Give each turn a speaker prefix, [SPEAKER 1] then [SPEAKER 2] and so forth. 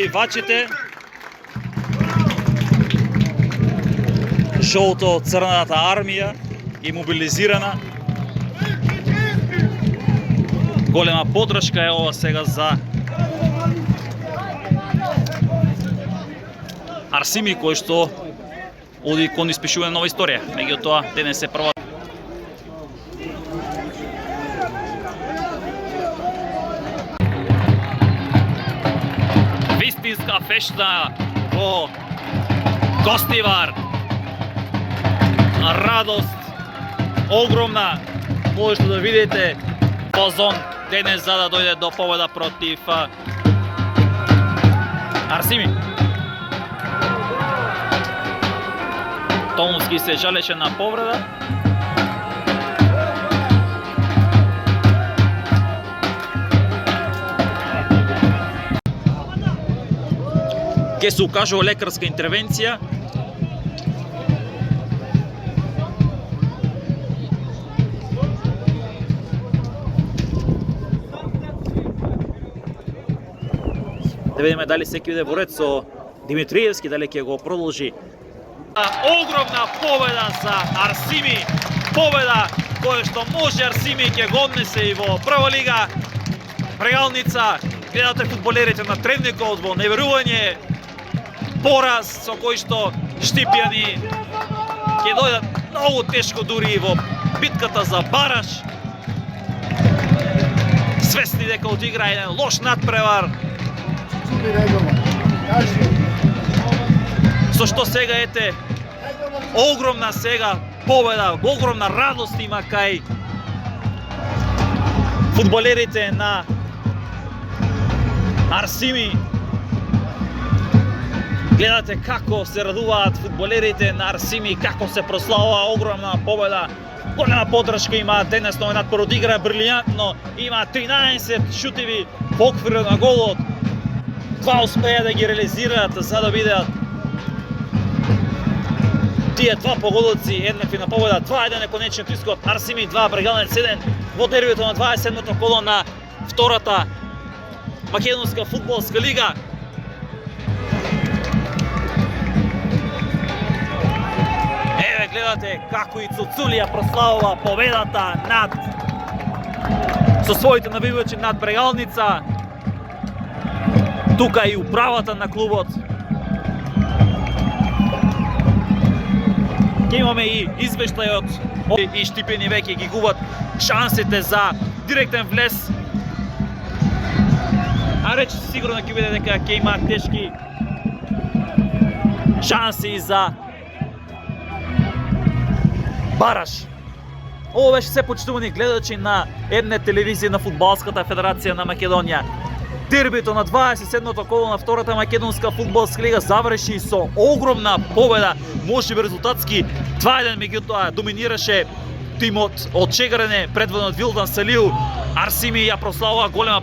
[SPEAKER 1] навивачите. Жолто-црната армија и мобилизирана. Голема подршка е ова сега за Арсими, кој што оди кон испишување нова историја. Меѓутоа, денес е прва. Вистинска фешта во Гостивар. Радост огромна. Можете да видите фазон денес за да дојде до победа против Арсими. Томовски се жалеше на повреда. Ке се укажува лекарска интервенција. Да видиме дали се ќе биде борец со Димитриевски, дали ќе го продолжи. Огромна победа за Арсими, победа која што може Арсими ќе го однесе и во прва лига. Брегалница, гледате фудбалерите на тренникот во неверување, пораз со кој што Штипјани ќе дојдат многу тешко дури во битката за бараж. Свесни дека одигра еден лош надпревар. Со што сега ете огромна сега победа, огромна радост има кај фудбалерите на Арсими. Гледате како се радуваат фудбалерите на Арсими, како се прославува огромна победа. Голема подршка има денес новиот надпревар, одигра брилијантно, има 13 шутеви во оквирот на голот. Два успеа да ги реализираат за да бидат тие два погодоци еднакви на победа. 2-1 е конечниот исход. Арсими 2, Брегалнец 1 во дербито на 27-то коло на втората македонска фудбалска лига. Еве гледате како и Цуцулија прославува победата над со своите навивачи над Брегалница. Тука и управата на клубот. Ке имаме и извештајот и Штипјани веќе ги губат шансите за директен влез. А рече сигурно ќе биде дека ќе има тешки шанси за бараж. Ово беше се, почитувани гледачи на ЕДНЕТ телевизија на Фудбалската федерација на Македонија. Дербито на 27-то коло на втората македонска фудбалска лига заврши со огромна победа, можеби резултатски 2-1, меѓутоа доминираше тимот од Чегарене, предводен од Вилдан Салиу. Арсими ја прославува голема